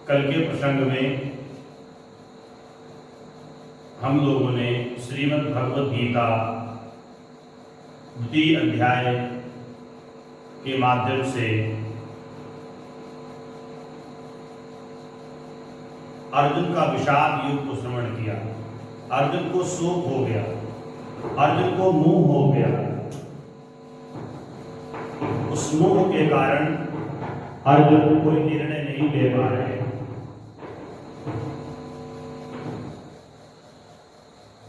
कल के प्रसंग में हम लोगों ने श्रीमद् भगवद गीता द्वितीय अध्याय के माध्यम से अर्जुन का विषाद युग को श्रवण किया। अर्जुन को शोक हो गया, अर्जुन को मोह हो गया। उस मोह के कारण अर्जुन कोई निर्णय नहीं ले पा रहे।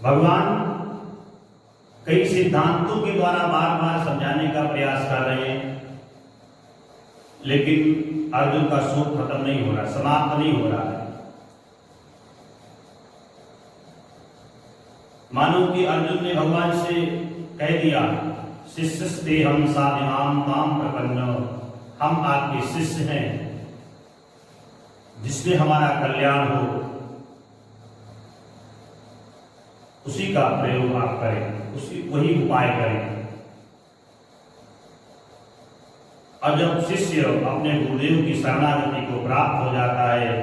भगवान कई सिद्धांतों के द्वारा बार बार समझाने का प्रयास कर रहे हैं, लेकिन अर्जुन का शोक खत्म नहीं हो रहा, समाप्त नहीं हो रहा है। मानो कि अर्जुन ने भगवान से कह दिया, शिष्यस्ते हम साधिमाम ताम प्रपन्न, हम आपके शिष्य हैं, जिसमें हमारा कल्याण हो उसी का प्रयोग आप करें, उसी वही उपाय करें। और जब शिष्य अपने गुरुदेव की शरणागति को प्राप्त हो जाता है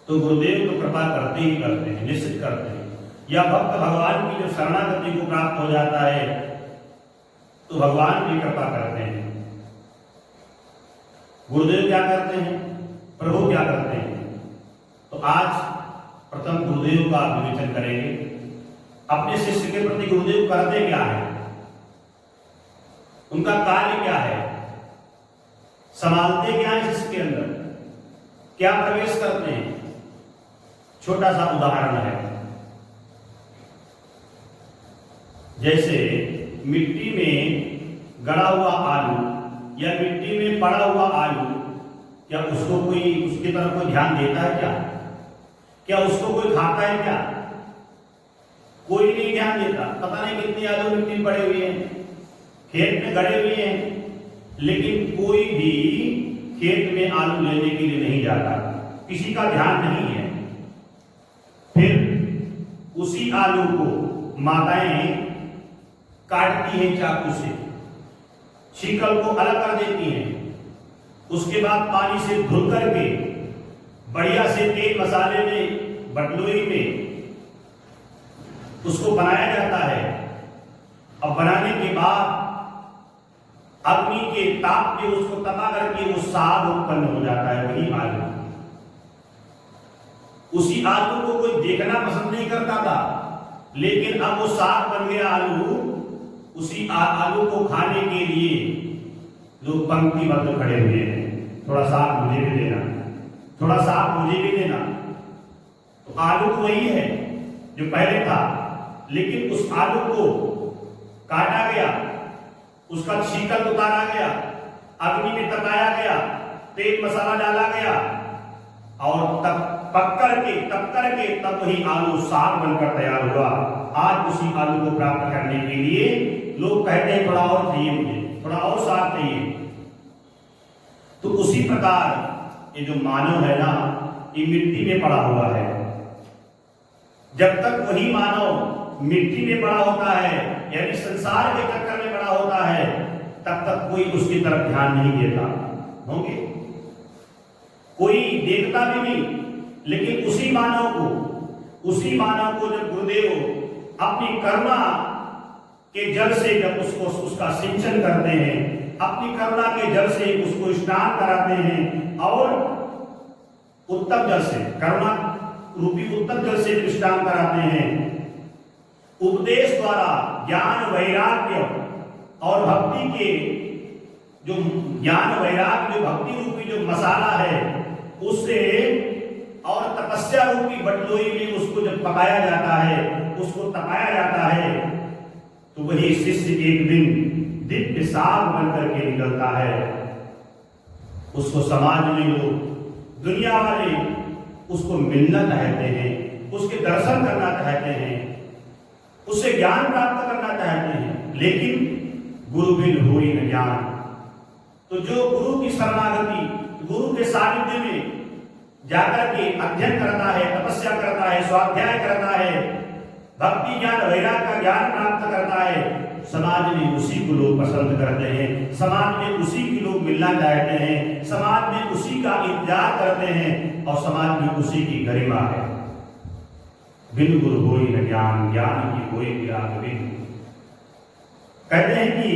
तो गुरुदेव तो कृपा करते ही करते हैं, निश्चित करते हैं। या भक्त भगवान की जब शरणागति को प्राप्त हो जाता है तो भगवान भी कृपा करते हैं। गुरुदेव क्या करते हैं, प्रभु क्या करते हैं। तो आज प्रथम गुरुदेव का विवेचन करेंगे। अपने शिष्य के प्रति गुरुदेव करते क्या है, उनका कार्य क्या है, संभालते क्या है, शिष्य के अंदर क्या प्रवेश करते हैं। छोटा सा उदाहरण है, जैसे मिट्टी में गड़ा हुआ आलू या मिट्टी में पड़ा हुआ आलू, क्या उसको कोई उसकी तरफ कोई ध्यान देता है क्या उसको कोई खाता है क्या? कोई नहीं ध्यान देता। पता नहीं कितने आलू मिट्टी में पड़े हुए हैं, खेत में गड़े हुए हैं, लेकिन कोई भी खेत में आलू लेने के लिए नहीं जाता, किसी का ध्यान नहीं है। फिर उसी आलू को माताएं काटती हैं चाकू से, छिकल को अलग कर देती हैं, उसके बाद पानी से धुल करके बढ़िया से तेल मसाले में बटलोई में उसको बनाया जाता है। अब बनाने के बाद अग्नि के ताप पे उसको तपा करके वो साग उत्पन्न हो जाता है, वही आलू। उसी आलू को कोई देखना पसंद नहीं करता था, लेकिन अब वो साग बन गया आलू। उसी आलू को खाने के लिए लोग पंक्तिबद्ध खड़े हुए हैं, थोड़ा साग मुझे भी देना, थोड़ा साग मुझे भी देना। तो आलू तो वही है जो पहले था, लेकिन उस आलू को काटा गया, उसका छिकल उतारा गया, अग्नि में तपाया गया, तेल मसाला डाला गया और तब पक करके तब वही आलू साग बनकर तैयार हुआ। आज उसी आलू को प्राप्त करने के लिए लोग कहते हैं थोड़ा और चाहिए, मुझे थोड़ा और साग चाहिए। तो उसी प्रकार ये जो मानव है ना, ये मिट्टी में पड़ा हुआ है। जब तक वही मानव मिट्टी में पड़ा होता है, यानी संसार के चक्कर में पड़ा होता है, तब तक कोई उसकी तरफ ध्यान नहीं देता। होंगे कोई देखता भी नहीं, लेकिन उसी मानव को जब गुरुदेव अपनी करुणा के जल से जब उसका सिंचन करते हैं, अपनी करुणा के जल से उसको स्नान कराते हैं और उत्तम जल से, करुणा रूपी उत्तम जल से स्नान कराते हैं, उपदेश द्वारा ज्ञान वैराग्य और भक्ति के जो ज्ञान वैराग्य जो भक्ति रूपी जो मसाला है उससे और तपस्या रूपी बटलोई में उसको जब पकाया जाता है, उसको तपाया जाता है, तो वही शिष्य एक दिन दिव्य साग बन करके निकलता है। उसको समाज में लोग, दुनिया वाले उसको मिलना चाहते हैं, उसके दर्शन करना चाहते हैं, उससे ज्ञान प्राप्त करना चाहते हैं, लेकिन गुरु बिन होई न ज्ञान। तो जो गुरु की शरणागति, गुरु के सानिध्य में जाकर के अध्ययन करता है, तपस्या करता है, स्वाध्याय करता है, भक्ति ज्ञान वैराग्य का ज्ञान प्राप्त करता है, समाज में उसी को लोग पसंद करते हैं, समाज में उसी के लोग मिलना चाहते हैं, समाज में उसी का इंतजार करते हैं और समाज में उसी की गरिमा है। बिन गुरु होई न ज्ञान, ज्ञान की होई विराग बिन। कहते हैं कि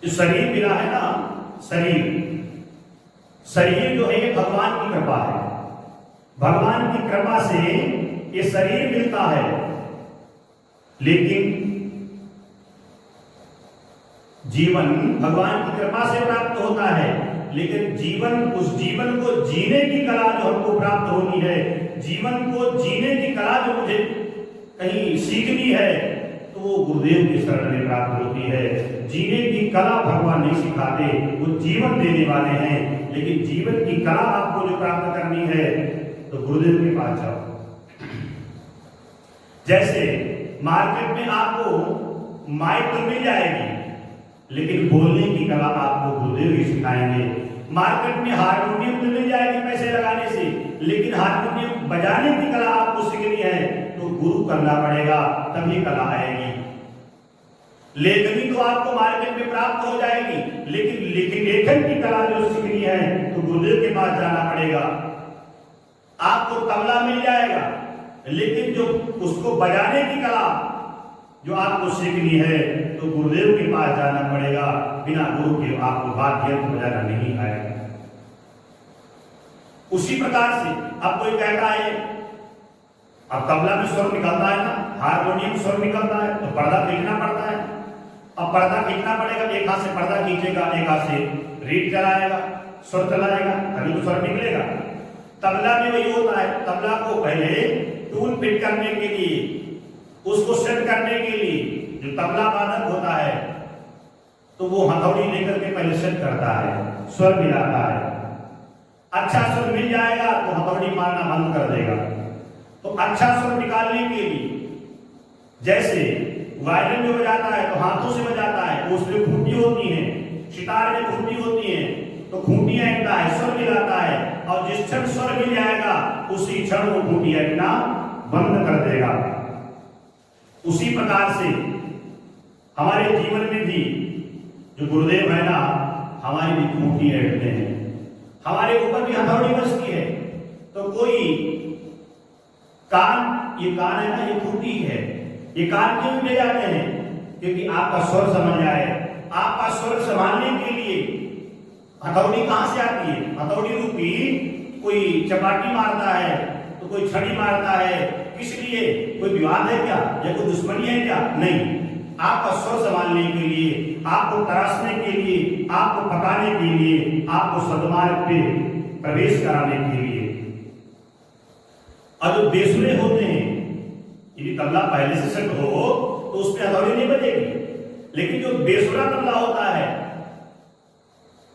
जो शरीर मिला है ना, शरीर जो है ये भगवान की कृपा है। भगवान की कृपा से ये शरीर मिलता है, लेकिन जीवन भगवान की कृपा से प्राप्त होता है, लेकिन जीवन, उस जीवन को जीने की कला जो हमको प्राप्त होनी है, जीवन को जीने की कला जो मुझे कहीं सीखनी है, तो वो गुरुदेव की शरण में प्राप्त होती है। जीने की कला भगवान नहीं सिखाते, वो जीवन देने वाले हैं, लेकिन जीवन की कला आपको जो प्राप्त करनी है तो गुरुदेव के पास जाओ। जैसे मार्केट में आपको माइक तो मिल जाएगी, लेकिन बोलने की कला आपको गुरुदेव ही सिखाएंगे। मार्केट में हारमोनियम तो मिल जाएगी पैसे लगाने से, लेकिन हारमोनियम बजाने की कला आपको सीखनी है तो गुरु करना पड़ेगा, तभी कला आएगी। लेखनी तो आपको मार्केट में प्राप्त हो जाएगी, लेकिन लेखन की कला जो सीखनी है तो गुरुदेव के पास जाना पड़ेगा। आपको तबला मिल जाएगा, लेकिन जो उसको बजाने की कला जो आपको सीखनी है तो गुरुदेव के पास जाना पड़ेगा। बिना गुरु के आपको वाद्य यंत्र बजाना नहीं आएगा। उसी प्रकार से अब कोई कहता है, अब तबला में स्वर निकलता है ना, हारमोनियम स्वर निकलता है, तो पर्दा खींचना पड़ता है। अब पर्दा खींचना पड़ेगा, एक हाथ से पर्दा खींचेगा, एक हाथ से रीड चलाएगा, स्वर चलाएगा, तभी तो स्वर निकलेगा। तबला में वही होता है, तबला को पहले ट्यून फिट करने के लिए, उसको सेट करने के लिए जो तबला वादक होता है तो वो हथौड़ी लेकर के पहले सेट करता है, स्वर मिलाता है। अच्छा स्वर मिल जाएगा तो हथौड़ी मारना बंद कर देगा। तो अच्छा स्वर निकालने के लिए, जैसे वायलिन जो बजाता है तो हाथों से बजाता है, उसमें खूंटी होती है, सितार में खूंटी होती है, तो खूंटी ऐंठता है, स्वर मिलाता है, और जिस क्षण स्वर मिल जाएगा उसी क्षण वो खूंटी ऐंठना बंद कर देगा। उसी प्रकार से हमारे जीवन में भी जो गुरुदेव है ना, हमारी भी खूंटी ऐंठते हैं, हमारे ऊपर भी हथौड़ी बजती है। तो कोई कान, ये कान है ना, ये खूंटी है, ये कान क्यों ले जाते हैं? क्योंकि आपका स्वर समझ आए। आपका स्वर संभालने के लिए हथौड़ी कहां से आती है? हथौड़ी रूपी कोई चपाटी मारता है तो कोई छड़ी मारता है, किस लिए? कोई विवाद है क्या, या कोई दुश्मनी है क्या? नहीं, आपका स्वर संभालने के लिए, आपको तराशने के लिए, आपको पकाने के लिए, आपको सदमार्ग पे प्रवेश कराने के लिए। और जो बेसुरे होते हैं, यदि तबला पहले से सेट हो तो उसमें हथौड़ी नहीं बजेगी, लेकिन जो बेसुरा तबला होता है,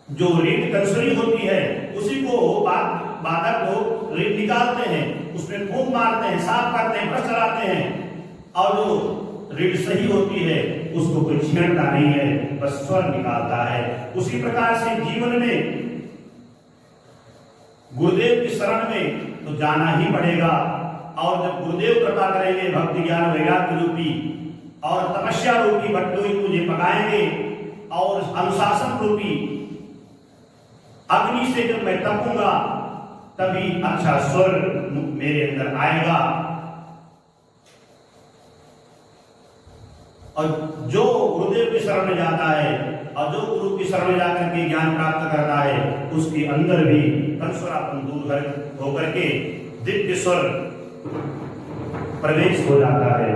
जो रीड कंसरी होती है, उसी को बादक लोग रीड निकालते हैं, उसमें फूंक मारते हैं, साफ करते हैं, ब्रश चलाते हैं, और जो रीड सही होती है उसको कोई छेड़ता नहीं है, बस स्वर निकालता है। उसी प्रकार से जीवन में गुरुदेव की शरण में तो जाना ही पड़ेगा। और जब गुरुदेव कृपा करेंगे, भक्ति ज्ञान वैराग्य रूपी और तपस्या रूपी भट्टोई तुझे पकाएंगे, और अनुशासन रूपी अग्नि से जब मैं तपूंगा तभी अच्छा स्वर मेरे अंदर आएगा। और जो गुरुदेव की शरण में जाता है और जो गुरु की शरण में जाकर के ज्ञान प्राप्त करता है, उसके अंदर भी कंसुरापन दूर होकर के दिव्य स्वर प्रवेश हो जाता है।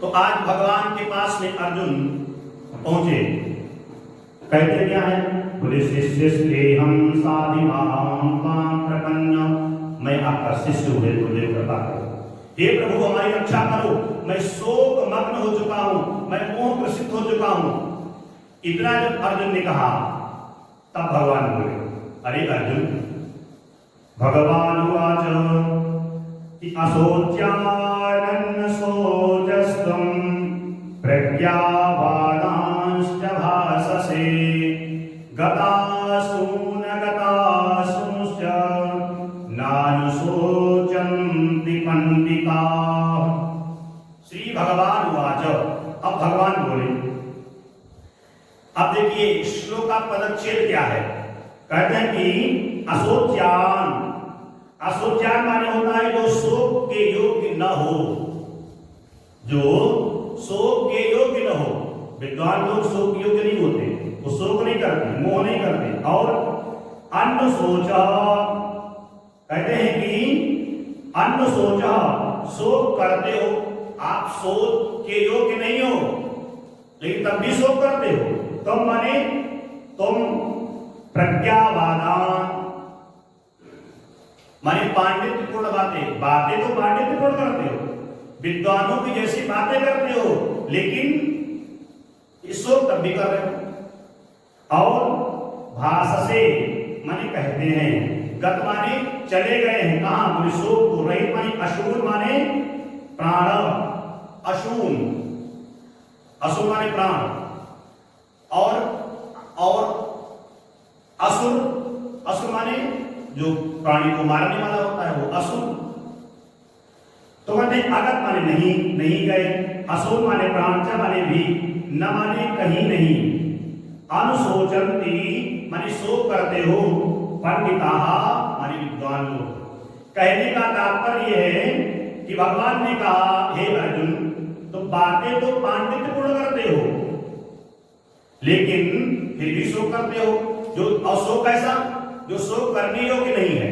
तो आज भगवान के पास में अर्जुन पहुंचे, कहते क्या है? बोले शिष्य हम साधिमाम प्रपन्न, मैं आपका शिष्य हुए, गुरुदेव कृपा करो। हे प्रभु हमारी रक्षा करो, मैं शोक मग्न हो चुका हूं, मैं मोह ग्रसित हो चुका हूं। इतना जब अर्जुन ने कहा तब भगवान बोले, अरे अर्जुन, भगवान उवाच कि अशोच्यानन्न शोचस्तम प्रज्ञावादांश्च भाससे गतासून गतासूंश्च नानुशोचन्ति पंडिताः देखिए श्लोक का पदच्छेद क्या है। कहते हैं कि अशोच्यान, अशोच्यान माने होता है जो शोक के योग्य न हो, जो शोक के योग्य न हो। विद्वान लोग शोक योग्य नहीं होते, वो शोक नहीं करते, मोह नहीं करते। और अन्न सोचा, कहते हैं कि अन्न सोचा, शोक करते हो, आप शोक के योग्य नहीं हो लेकिन तब भी शोक करते हो। तुम माने तुम प्रज्ञावादान माने पांडित्यपूर्ण बातें, बातें तो पांडित्यपूर्ण करते हो, विद्वानों की जैसी बातें करते हो, लेकिन शोक तब भी कर रहे हो। और भाषसे माने कहते हैं, गत माने चले गए हैं, कहां? बोले शोक को रहित माने अशून माने प्राण, अशून, अशून माने प्राण, और असुर, असुर माने जो प्राणी को मारने वाला होता है वो असुर। तो कहते हैं अगत माने नहीं, नहीं गए, असुर माने प्राण, च माने भी, न माने कहीं नहीं, अनुशोचंती माने शोक करते हो, पंडिता माने विद्वान लोग। कहने का तात्पर्य है कि भगवान ने कहा हे अर्जुन तुम बातें तो पांडित्यपूर्ण करते हो लेकिन फिर भी शोक करते हो। जो और शोक ऐसा जो शोक करने योग्य नहीं है,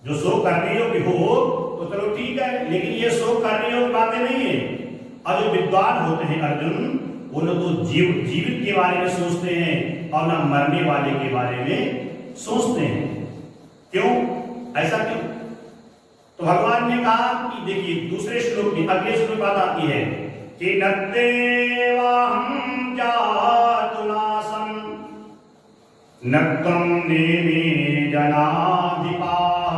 जो शोक करने योग्य हो तो चलो ठीक है, लेकिन ये शोक करने योग्य बातें नहीं है। और जो विद्वान होते हैं अर्जुन, वो न तो जीवित के बारे में सोचते हैं और न मरने वाले के बारे में सोचते हैं। क्यों? ऐसा क्यों? तो भगवान ने कहा कि देखिए दूसरे श्लोक में, अगले श्लोक में बात आती है कि नत्तेवाहं जातुनासं नत्वं नेमे जनाधिपाः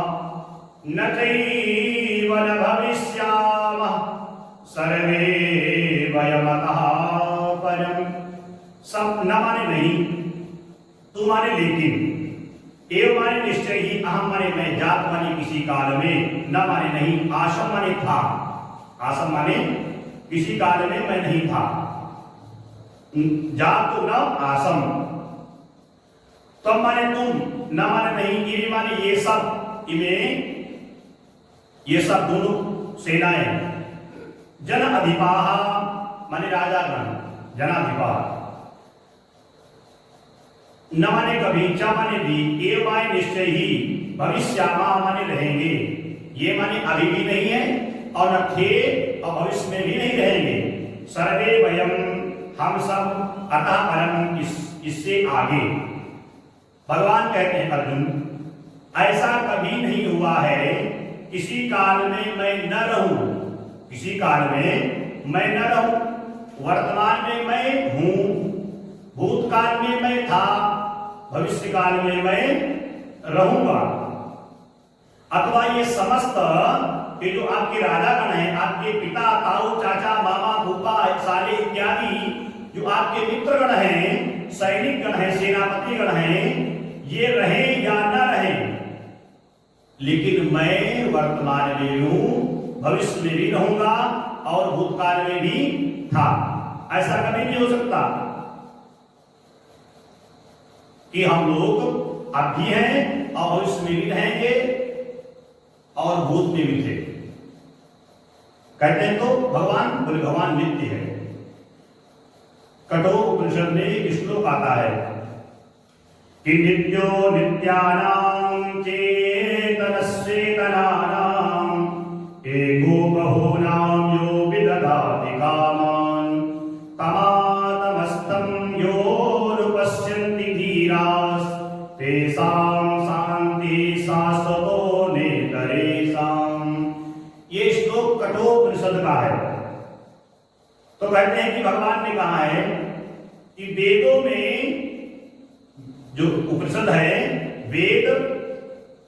न चैव न भविष्यामः सर्वे वयमतः परम्। सब न माने नहीं, तू माने लेकिन, एव माने निश्चय ही, अहम माने मैं, जात माने किसी काल में, न माने नहीं, आशम माने था, आशम माने किसी काल में मैं नहीं था, जात तो न आसम, तब माने तुम, न माने नहीं, इवे माने ये सब, इवे ये सब दोनों सेनाएं, जन अधिपाह माने राजागण, जनाधिपाह, न माने कभी, च माने भी, एव माने निश्चय ही, भविष्यामा माने रहेंगे, ये माने अभी भी नहीं है और न थे और भविष्य में भी नहीं रहेंगे। सर्वे वयम हम सब, अतः परम इससे आगे। भगवान कहते हैं अर्जुन ऐसा कभी नहीं हुआ है किसी काल में मैं न रहूं, किसी काल में मैं न रहूं, वर्तमान में मैं हूं, भूतकाल में मैं था, भविष्य काल में मैं रहूंगा। अथवा ये समस्त ये जो आपके राजागण हैं, आपके पिता, ताऊ, चाचा, मामा, फूफा, साले इत्यादि जो आपके मित्रगण हैं, सैनिक गण हैं, सेनापति गण हैं, ये रहें या न रहें, लेकिन मैं वर्तमान में हूं, भविष्य में भी रहूंगा और भूतकाल में भी था। ऐसा कभी नहीं हो सकता कि हम लोग अब भी हैं और भविष्य में भी रहेंगे और भूत में भी थे। कहते हैं तो भगवान, बोले भगवान नित्य है। कठोर उपनिषद में एक श्लोक आता है कि नित्यो नित्यानां चेतनश्चेतनानां एको बहूनां यो विदधाति कामान् तमातमस्तं यो रूपस्यन्ति धीरास् तेषां शान्ति शाश्वतो नेतरेषां। ये श्लोक कठोपनिषद का है। तो कहते हैं कि भगवान ने कहा है कि वेदों में जो उपनिषद है, वेद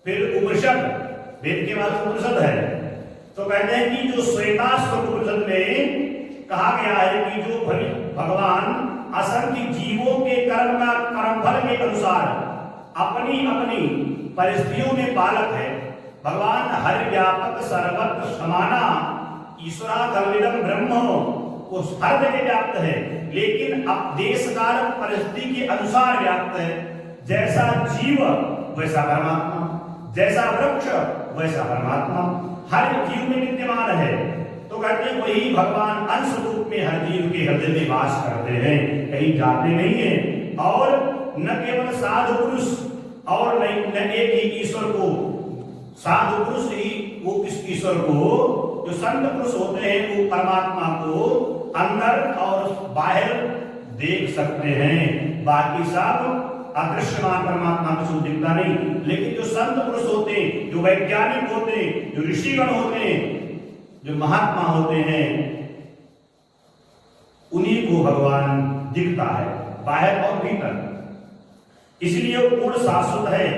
फिर उपनिषद, वेद के बाद उपनिषद है, तो कहते हैं कि जो श्वेताश्व उपनिषद में कहा गया है कि जो भगवान असंख्य जीवों के कर्मफल के अनुसार अपनी अपनी परिस्थितियों में पालक है। भगवान हर व्यापक सर्वत्र समाना ईश्वरा कल्विदम ब्रह्म वो हर जगह व्याप्त है, लेकिन अब देश काल परिस्थिति के अनुसार व्याप्त है। जैसा जीव वैसा परमात्मा, जैसा वृक्ष वैसा परमात्मा, हर जीव में विद्यमान है। तो कहते हैं वही भगवान अंश रूप में हर जीव के हृदय में वास करते हैं, कहीं जाते नहीं है। और न केवल साधु पुरुष और न एक ही ईश्वर को, साधु पुरुष ही वो इस ईश्वर को, जो संत पुरुष होते हैं वो परमात्मा को अंदर और बाहर देख सकते हैं। बाकी सब अदृश्यमान परमात्मा को दिखता नहीं, लेकिन जो संत पुरुष होते हैं, जो वैज्ञानिक होते हैं, जो ऋषिगण होते हैं, जो महात्मा होते हैं, उन्हीं को भगवान दिखता है बाहर और भीतर। इसलिए वो पूर्ण शाश्वत है,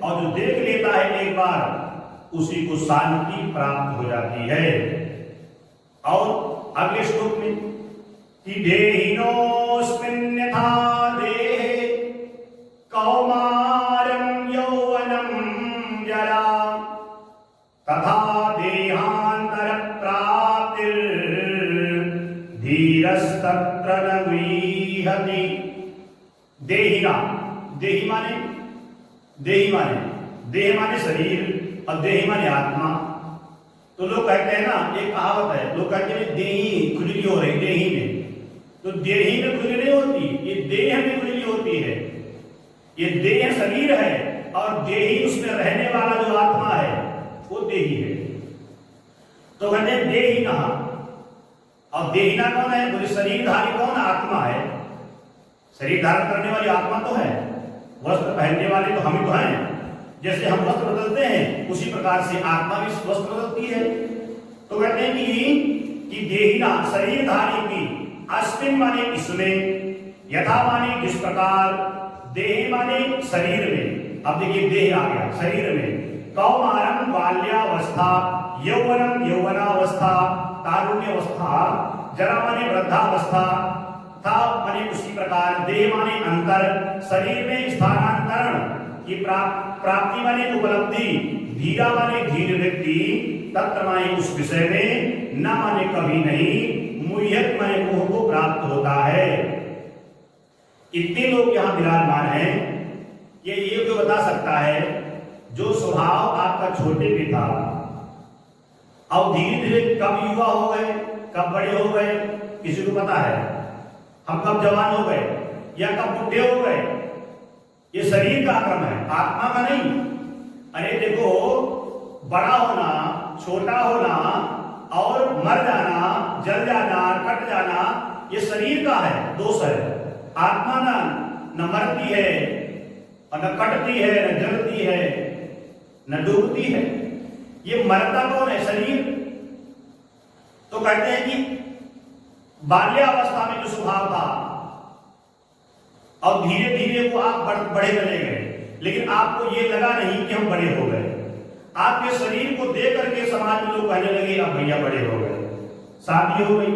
और जो देख लेता है एक बार उसी को शांति प्राप्त हो जाती है। और अगले श्लोक में कि देहिनोऽस्मिन् यथा देहे कौमारं यौवनं जरा तथा देहांतर प्राप्तिर् धीरस्तत्र न गृह्यति। देहिना, देहि माने देह माने शरीर और देहि माने आत्मा। तो लोग कहते हैं ना, एक कहावत है, लोग कहते हैं देही खुजली हो रही देही में, तो देही में खुजली नहीं होती, ये देह में खुजली होती है। ये देह शरीर है और देही उसमें रहने वाला जो आत्मा है वो देही है। तो कहते हैं देही कहा, और देहिना कौन है? बोले शरीरधारी कौन? आत्मा है। शरीर धारण करने वाली आत्मा तो है, वस्त्र पहनने वाले तो हम ही तो हैं। जैसे हम वस्त्र बदलते हैं उसी प्रकार से आत्मा भी वस्त्र बदलती है। तो कहते हैं कि देहिना शरीरधारी की, अस्मिन माने इसमें, यथा माने जिस प्रकार, देह माने शरीर में। अब देखिए देह आ गया शरीर में। कौमारम बाल्यावस्था, यौवनम यौवनावस्था, तारुण्यवस्था, जरा माने वृद्धावस्था, था माने उसी प्रकार, देह माने अंतर, शरीर में स्थानांतरण की प्राप्ति माने उपलब्धि, धीरा माने धीर व्यक्ति, तत्र माने उस विषय में, न माने कभी नहीं, मुह्यत माने मोह को प्राप्त होता है। इतने लोग यहाँ विराजमान हैं, ये जो बता सकता है जो स्वभाव आपका छोटे पे था, अब धीरे धीरे कब युवा हो गए, कब बड़े हो गए, किसी को पता है? हम कब जवान हो गए या कब बुढ़े हो गए? ये शरीर का क्रम है, आत्मा का नहीं। अरे देखो, बड़ा होना, छोटा होना और मर जाना, जल जाना, कट जाना, ये शरीर का है, दोष है। आत्मा न मरती है और न कटती है, न जलती है, न डूबती है। ये मरता कौन है? शरीर। तो कहते हैं कि बाल्यावस्था में जो स्वभाव था और धीरे धीरे वो आप बड़े चले गए, लेकिन आपको ये लगा नहीं कि हम बड़े हो गए। आपके शरीर को देख करके समाज में लोग कहने लगे अब भैया बड़े हो गए, शादी हो गई,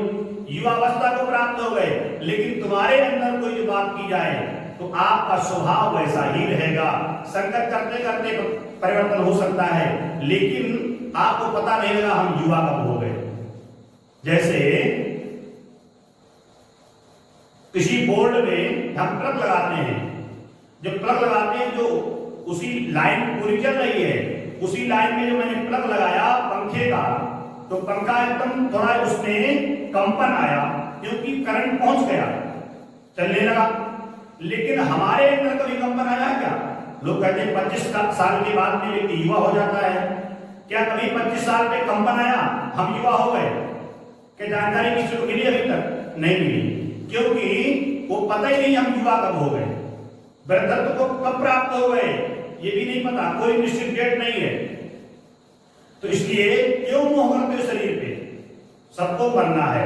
युवावस्था को प्राप्त हो गए, लेकिन तुम्हारे अंदर कोई जो बात की जाए तो आपका स्वभाव वैसा ही रहेगा। संगत करते करते परिवर्तन हो सकता है, लेकिन आपको पता नहीं लगा हम युवा कब हो गए। जैसे किसी बोर्ड में हम प्लग लगाते हैं, जब प्लग लगाते हैं जो उसी लाइन पूरी चल रही है, उसी लाइन में जो मैंने प्लग लगाया पंखे का, तो पंखा एकदम थोड़ा उसमें कंपन आया क्योंकि करंट पहुंच गया, चलने लगा। लेकिन हमारे अंदर कभी कंपन आया क्या? लोग कहते हैं 25 साल के बाद में व्यक्ति युवा हो जाता है। क्या कभी 25 साल पे कंपन आया, हम युवा हो गए? क्या जानकारी किसी को मिली अभी तक? नहीं मिली, क्योंकि वो पता ही नहीं हम युवा कब हो गए, वृद्धत्व को कब प्राप्त हो गए, ये भी नहीं पता, कोई निश्चित डेट नहीं है। तो इसलिए क्यों मोह करते शरीर पे? सबको मरना है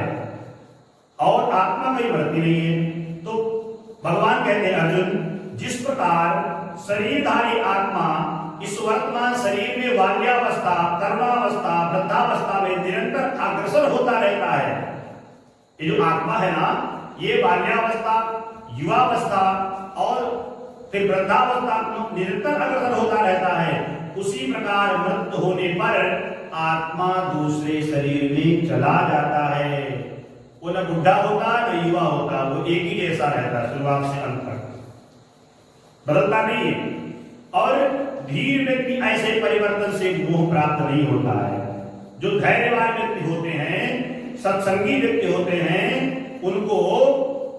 और आत्मा कहीं मरती नहीं है। तो भगवान कहते हैं अर्जुन, जिस प्रकार शरीरधारी आत्मा इस वर्तमान शरीर में बाल्यावस्था, तरुणावस्था, वृद्धावस्था में निरंतर अग्रसर होता रहता है। ये जो आत्मा है ना, ये बाल्यावस्था, युवावस्था और फिर वृद्धावस्था निरंतर अग्रसर होता रहता है। उसी प्रकार मृत्यु होने पर आत्मा दूसरे शरीर में चला जाता है। वो न बुढ़ा होता न युवा होता, वो एक ही जैसा रहता है शुरुआत से अंत तक, बदलता नहीं है। और धीर व्यक्ति ऐसे परिवर्तन से मोह प्राप्त नहीं होता है। जो धैर्यवान व्यक्ति होते हैं, सत्संगी व्यक्ति होते हैं, उनको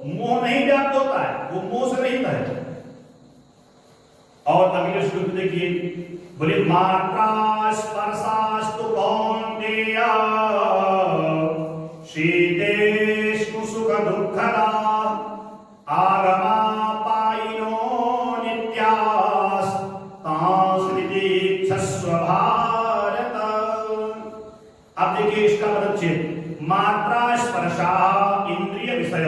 मोह नहीं व्याप्त होता है, वो मोह से रहित है। और अगले श्लोक देखिए, बोले मात्रा स्पर्शास्तु कौन्तेय शीतेष्णु सुख दुःखदा आगमापायिनो नित्यास् तांस्मृतिक्षस्व भारत। अब देखिए इसका परिच्छेद, मात्रा स्पर्शा इंद्रिय विषय।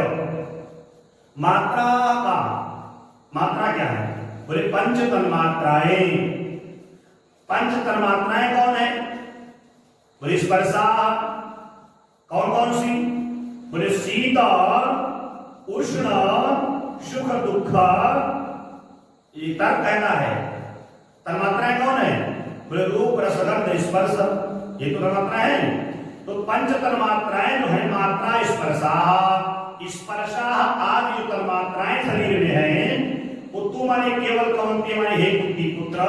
मात्रा का मात्रा क्या है? बोले पंच तन्मात्राएं। पंच तन्मात्राएं कौन है? बोले स्पर्शा कौन कौन सी? बोले शीत, उष्ण, सुख, दुख। ये तर्क कहता है तन्मात्राएं कौन है? बोले रूप, रस, गंध, स्पर्श, ये तो तन्मात्राएं हैं। तो पंच तन्मात्राएं जो है, मात्रा स्पर्शा, स्पर्शा आदि जो तन्मात्राएं शरीर में है, उत्तु माने केवल कौन्तेय माने हे कुंती पुत्र,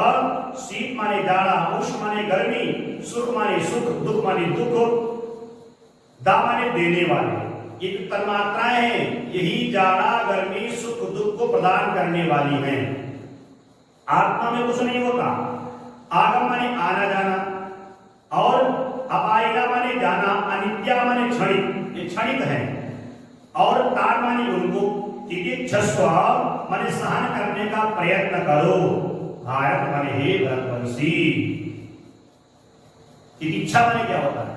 शीत माने जाड़ा, उष्ण माने गर्मी, सुख माने सुख, दुख माने दुख, दा माने देने वाले। ये तन्मात्राएं हैं, यही जाड़ा, गर्मी, सुख, दुख को प्रदान करने वाली हैं। आत्मा में कुछ नहीं होता। आगम माने आना जाना, और अपायिना माने जाना, अनित्या माने क्षणिक, ये क्षणिक है। और तार माने उनको, तितिक्षस्व माने सहन करने का प्रयत्न करो। भारत माने हे भरतवंशी। तितिक्षा माने क्या होता है?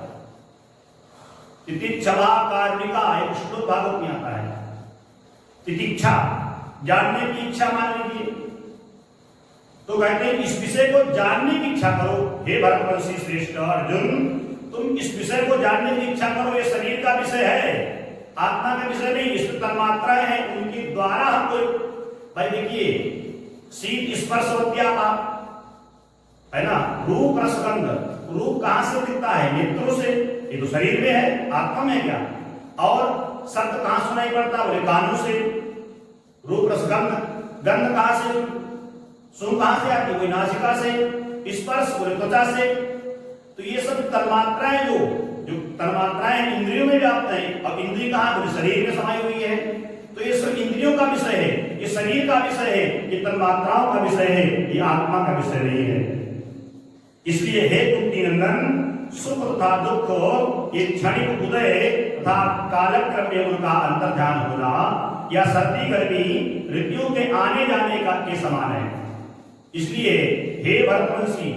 तितिक्षवा कार्मिका, एक श्लोक भागवत में आता है। तितिक्षा जानने की इच्छा मान लीजिए, तो कहते हैं इस विषय को जानने की इच्छा करो। हे भरतवंशी श्रेष्ठ अर्जुन, तुम इस विषय को जानने की इच्छा करो। ये शरीर का विषय है, आत्मा का विषय नहीं। इसमें तन्मात्राएं हैं, उनके द्वारा हमको, भाई देखिए शीत स्पर्श का है ना, रूप, रस, गंध। रूप कहां से दिखता है? नेत्रों से, ये तो शरीर में है, आत्मा में क्या? और शब्द कहां सुनाई पड़ता है? बोले कानों से। रूप, रस, गंध। गंध कहां से? सुन कहां से आती? कोई नासिका से। स्पर्श बोले त्वचा से। तो ये सब तन्मात्राएं जो तन्मात्राएं इंद्रियों में व्याप्त है। अब इंद्रिय कहां? बोले शरीर में समाई हुई है। तो ये सब इंद्रियों का विषय है, ये शरीर का विषय है, ये तन्मात्राओं का विषय है, ये आत्मा का विषय नहीं है। इसलिए हे कुंती नंदन, सुख तथा दुख ये क्षणिक उदय तथा कालक्रम में उनका अंतर्ध्यान होना या सर्दी गर्मी ऋतुओं के आने जाने का के समान है। इसलिए हे भरतवंशी,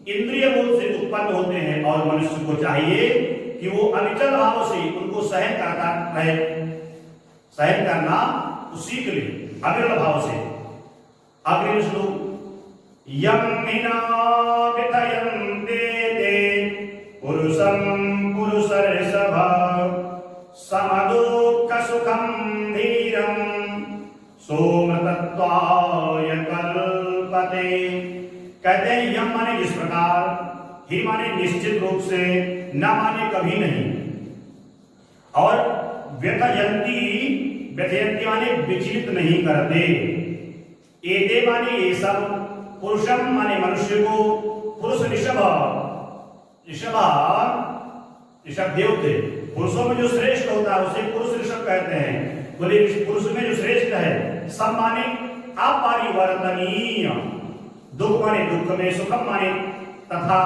इंद्रिय बोध से उत्पन्न होते हैं और मनुष्य को चाहिए कि वो अविचल भाव से उनको सहन करता रहे। सहन करना सीख ले अविरल भाव से। अग्रिम श्लोक, यम विना वितयन्ते ते पुरुषं पुरुषर्षभ समदुःख सुखं धीरं सोमतत्वाय कल्पते। कहते हैं यम माने जिस प्रकार, ही माने निश्चित रूप से, न माने कभी नहीं, और व्यथयन्ति, व्यथयन्ति माने विचलित नहीं करते। एते माने ये सब, पुरुषम माने मनुष्य को, पुरुष ऋषभ, ऋषभ देवते, पुरुषों में जो श्रेष्ठ होता है उसे पुरुष ऋषभ कहते हैं। बोले पुरुष में जो श्रेष्ठ है, सब माने अपरिवर्तनीय, दुख माने दुख में, सुखम माने तथा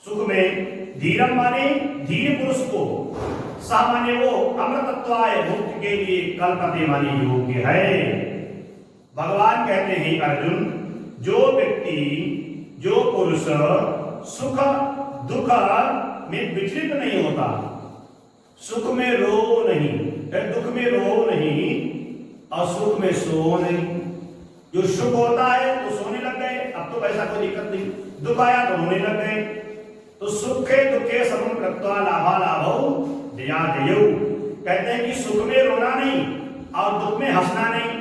सुख में, धीरम माने धीर पुरुष को, सह माने वो, अमृतत्वाय मुक्ति के लिए, कल्पते माने योग्य है। भगवान कहते हैं अर्जुन, जो व्यक्ति, जो पुरुष सुख दुख में विचलित नहीं होता, सुख में रो नहीं, दुख में रो नहीं, और सुख में सो नहीं। जो सुख होता है तो सोने लग गए, अब तो ऐसा कोई दिक्कत नहीं, दुख आया तो रोने लग गए। तो सुखे दुखे समम कृत्वा लाभा लाभौ जया जयौ। कहते हैं कि सुख में रोना नहीं और दुख में हंसना नहीं,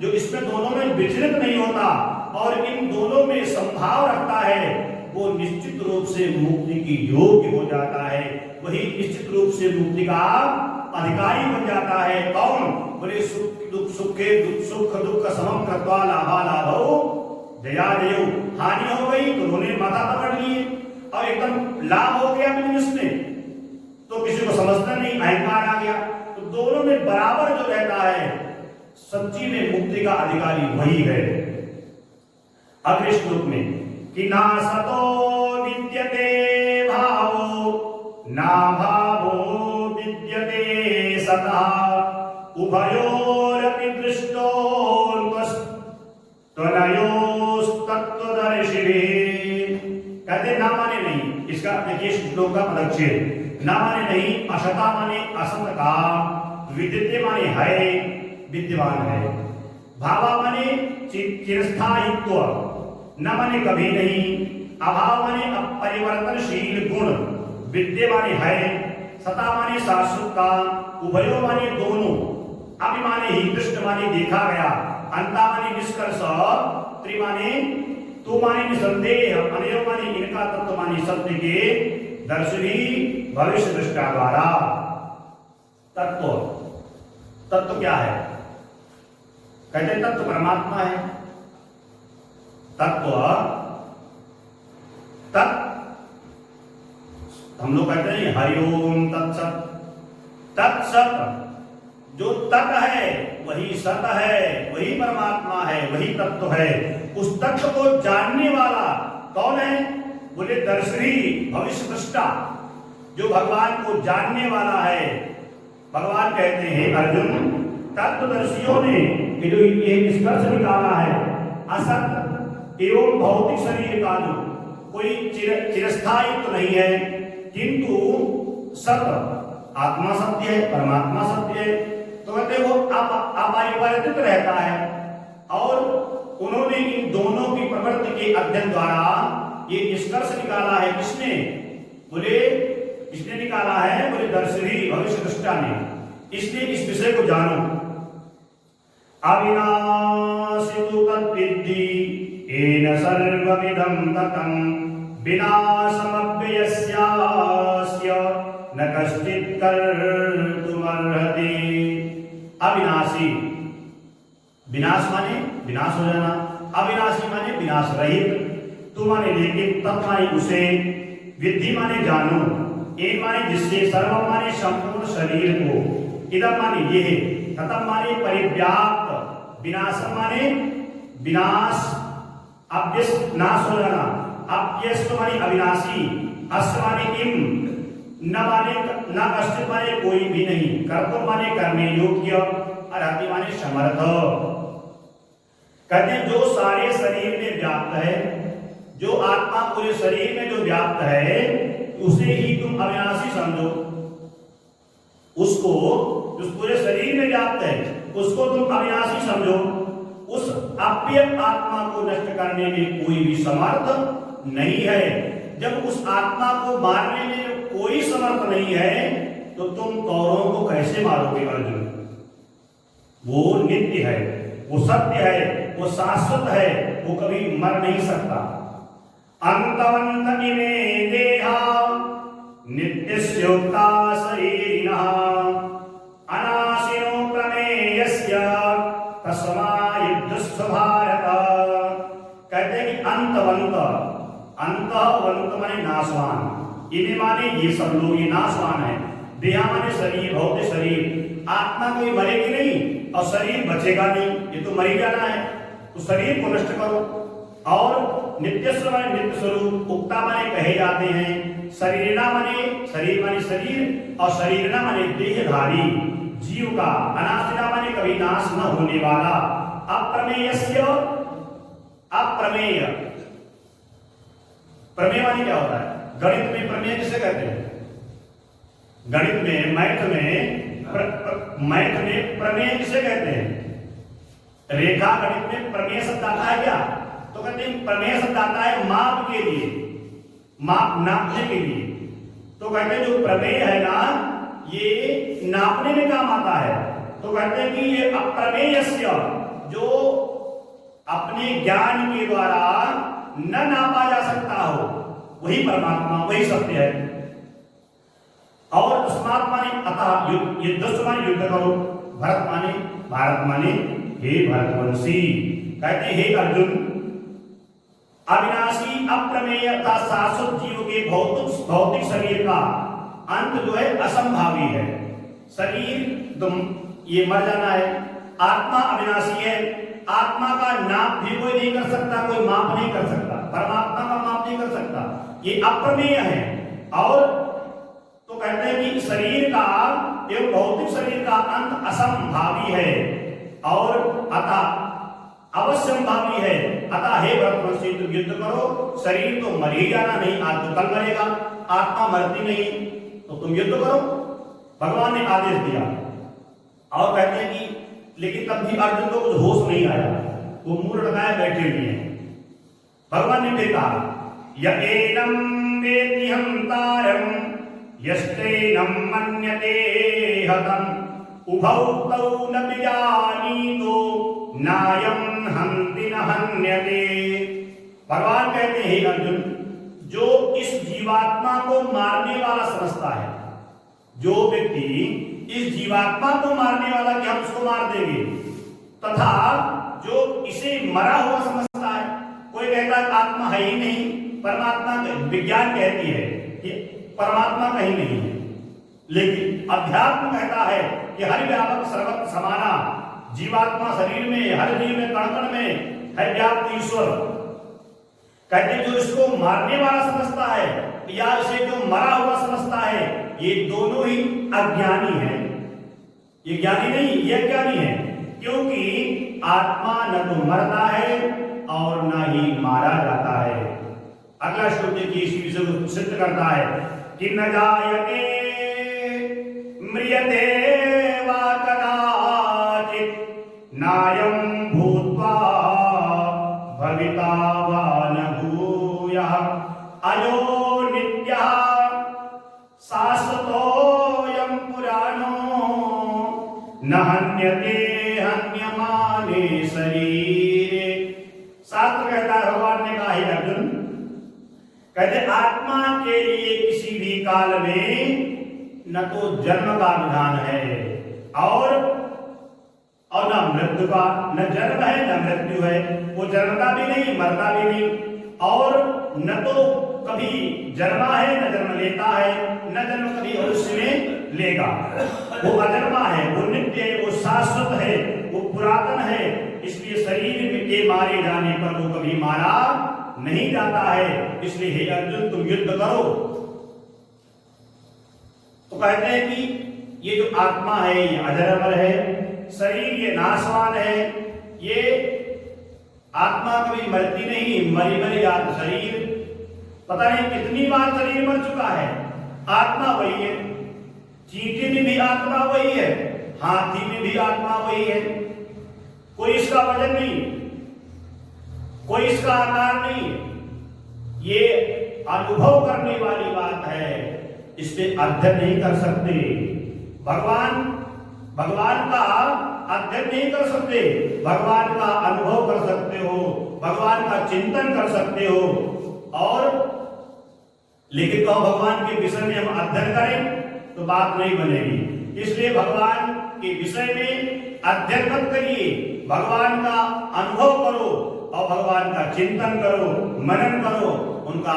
जो इसमें दोनों में विचलित नहीं होता और इन दोनों में संभाव रखता है, वो निश्चित रूप से मुक्ति की योग्य हो जाता है। वही निश्चित रूप से मुक्ति का अधिकारी बन जाता है। कौन? बोले सुख दुख समम कृत्वा लाभा लाभो जया जयो। हानि हो गई तो उन्होंने माथा पकड़ लिए, और एकदम लाभ हो गया बिजनेस में तो किसी को समझना नहीं, अहंकार आ गया। तो दोनों में बराबर जो रहता है, सच्ची में मुक्ति का अधिकारी वही है। अगले श्लोक में कि ना सतो विद्यते भावो ना भावो विद्यते सतः उभयोरपि दृष्टोऽन्तस्तनयोस्तत्त्वदर्शिभिः। कहते ना माने नहीं, इसका देखिए श्लोक का पदच्छेद। ना माने नहीं, असता माने असत का, विद्यते माने है, विद्यमान है, भावा माने चिरस्थायित्व, न माने कभी नहीं, अभाव माने अपरिवर्तनशील गुण, विद्य माने है, सता माने शाश्वतता, उभयो माने दोनों, अभि माने ही, दृष्ट माने देखा गया, अंता माने निष्कर्ष, त्रि माने तू माने निसंदेह, अनयो माने इनका, तत्व माने सत्य के, दर्शनी भविष्य दृष्टा द्वारा। तत्व, तत्व क्या है? कहते तत्व परमात्मा है। तत्व तत्, हम लोग कहते हैं हरिओम तत्सत, तत्सत, जो तत् है वही सत है, वही परमात्मा है, वही तत्व है। उस तत्व को जानने वाला कौन है? बोले दर्शनी भविष्य दृष्टा, जो भगवान को जानने वाला है। भगवान कहते हैं अर्जुन, तत्वदर्शियों ने जो ये निष्कर्ष निकाला है, असत एवं भौतिक शरीर का जो कोई चिरस्थायी तो नहीं है, किंतु सत, आत्मा सत्य है, परमात्मा सत्य है। तो कहते वो अपरिवर्तित रहता है। और उन्होंने इन दोनों की प्रवृत्ति के अध्ययन द्वारा ये निष्कर्ष निकाला है। किसने? बोले किसने निकाला है? बोले दर्शनी भविष्य दृष्टा ने। इसलिए इस विषय को जानो। अविनाशी तु तद्विद्धि येन सर्वमिदं ततं विनाशमव्ययस्यास्य न कश्चित् कर्तुमर्हति। अविनाशी, विनाश माने विनाश हो जाना, अविनाशी माने विनाश रहित, तू माने लेकिन, तत् माने उसे, विद्धि माने जानो, एक माने जिससे, सर्व माने संपूर्ण शरीर को, इदम माने ये, ततम माने परिव्याप्त, विनाशम माने विनाश, अव्यस नाश हो जाना, अव्यस्त माने अविनाशी, अस्य माने किम, न माने न कश्चित् माने कोई भी नहीं, कर्तुम माने करने योग्य, अर्हति माने समर्थ। कहते हैं जो सारे शरीर में व्याप्त है, जो आत्मा पूरे शरीर में जो व्याप्त है, उसे ही तुम अविनाशी समझो। उसको, जो पूरे शरीर में व्याप्त है, उसको तुम अविनाशी समझो। उस अव्यक्त आत्मा को नष्ट करने में कोई भी समर्थ नहीं है। जब उस आत्मा को मारने में कोई समर्थ नहीं है, तो तुम कौरवों को कैसे मारोगे अर्जुन? वो नित्य है, वो सत्य है, वो शाश्वत है, वो कभी मर नहीं सकता। अंतवंत इमे देहा नित्यस्योक्ता शरीरिणः अनाशिनो प्रमेयस्य तस्मायुद्धस्व भारत। कहते हैं कि अंतवंत, अंतवंत माने नाशवान, इन्हें माने ये सब लोग, ये नाशवान है। देहा माने शरीर, भौतिक शरीर, आत्मा कोई मरेगी नहीं और शरीर बचेगा नहीं, ये तो मर ही जाना है। तो शरीर को नष्ट करो। और नित्यस्व माने नित्य स्वरूप, उक्ता माने कहे जाते हैं, शरीरना माने शरीर माने शरीर, और शरीरना माने देहधारी जीव का, अनाशिना माने कभी नाश न होने वाला, अप्रमेयस्य, अप्रमेय, प्रमेय माने क्या होता है? गणित में प्रमेय किसे कहते हैं? गणित में, मैथ में प्रमेय किसे कहते हैं? रेखा गणित में प्रमेय शब्द आता है क्या? तो कहते हैं प्रमेय शब्द आता है माप के लिए, माप नापने के लिए। तो कहते हैं जो प्रमेय है ना, ये नापने में काम आता है। तो कहते हैं कि ये अप्रमेयस्य, जो अपने ज्ञान के द्वारा न नापा जा सकता हो, वही परमात्मा, वही सत्य है। और तस्मात् माने अतः युद्धस्व माने युद्ध करो, भरत माने भारत माने हे भरतवंशी। कहते हे अर्जुन, अविनाशी अप्रमेय तथा शाश्वत जीव के भौतिक शरीर का अंत जो है असंभावी है। शरीर तुम ये मर जाना है, आत्मा अविनाशी है, आत्मा का नाप भी कोई नहीं कर सकता, कोई माप नहीं कर सकता, परमात्मा का माप नहीं कर सकता, ये अप्रमेय है। और तो कहते हैं कि शरीर का एवं भौतिक शरीर का अंत असंभावी है और अतः अवश्यंभावी है। अतः हे भरतवंशी तुम युद्ध करो, शरीर तो मर ही जाना नहीं, आज तो कल मरेगा, आत्मा मरती नहीं, तो तुम युद्ध करो, भगवान ने आदेश दिया। और कहते हैं कि लेकिन तब भी अर्जुन को कुछ होश नहीं आया, वो मुंह लगाए बैठे हुए हैं। भगवान ने फिर कहा यएनं वेति हन्तारं यस्तेनं मन्यते हतम् उभौ तौ न विजानीतो नायं हन्ति न हन्यते। भगवान कहते हैं हे अर्जुन, जो इस जीवात्मा को मारने वाला समझता है, जो व्यक्ति इस जीवात्मा को मारने वाला कि हम उसको मार देंगे, तथा जो इसे मरा हुआ समझता है, कोई कहता है आत्मा है ही नहीं, परमात्मा, विज्ञान कहती है कि परमात्मा कहीं नहीं है, लेकिन अध्यात्म कहता है कि हर व्यापक सर्वत्र समाना, जीवात्मा शरीर में, हर जीव में, कण कण में है व्याप्त ईश्वर। कहते हैं जो इसको मारने वाला समझता है या इसे जो मरा हुआ समझता है, ये दोनों ही अज्ञानी है। ये ज्ञानी नहीं, ये अज्ञानी है, क्योंकि आत्मा न तो मरता है और न ही मारा जाता है। अगला श्लोक देखिए, इस विषय को सिद्ध करता है कि न जायते म्रियते वा कदाचित् नायं भूत्वा भविता वा न भूयः अयो नित्यः शाश्वतोऽयं पुराणो न हन्यते हन्यमाने शरीरे। शास्त्र कहता है, भगवान ने कहा है अर्जुन, कहते आत्मा के लिए किसी भी काल में न तो जन्म का विधान है और न मृत्यु का, न जन्म है न मृत्यु है, वो जन्मता भी नहीं, मरता भी नहीं, और न तो कभी जन्मा है न जन्म लेता है, न जन्म कभी भविष्य में लेगा। वो अजन्मा है, वो नित्य है, वो शाश्वत है, वो पुरातन है, इसलिए शरीर के मारे जाने पर वो कभी मारा नहीं जाता है। इसलिए हे अर्जुन तुम युद्ध करो। तो कहते हैं कि ये जो आत्मा है ये अजर है, शरीर ये नाशवान है, ये आत्मा कभी मरती नहीं, मरी मरी जात शरीर, पता नहीं कितनी बार शरीर मर चुका है, आत्मा वही है, चींटी में भी आत्मा वही है, हाथी में भी आत्मा वही है, कोई इसका वजन नहीं, कोई इसका आकार नहीं, ये अनुभव करने वाली बात है, इस पे अध्ययन नहीं कर सकते। भगवान का अध्ययन नहीं कर सकते, भगवान का अनुभव कर सकते हो, भगवान का चिंतन कर सकते हो, और लेकिन कहो भगवान के विषय में हम अध्ययन करें तो बात नहीं बनेगी। इसलिए भगवान के विषय में अध्ययन मत करिए, भगवान का अनुभव करो और भगवान का चिंतन करो, मनन करो, उनका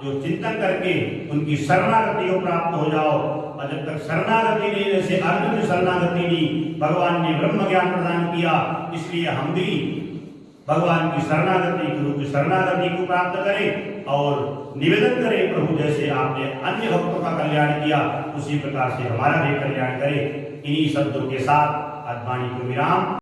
जो चिंतन करके उनकी शरणागति को प्राप्त हो जाओ। और जब तक शरणागति नहीं, जैसे अर्जुन ने शरणागति ली, भगवान ने ब्रह्म ज्ञान प्रदान किया, इसलिए हम भी भगवान की शरणागति, गुरु की शरणागति को प्राप्त करें और निवेदन करें प्रभु जैसे आपने अन्य भक्तों का कल्याण किया उसी प्रकार से हमारा भी कल्याण करें। इन्हीं शब्दों के साथ आज वाणी को विराम।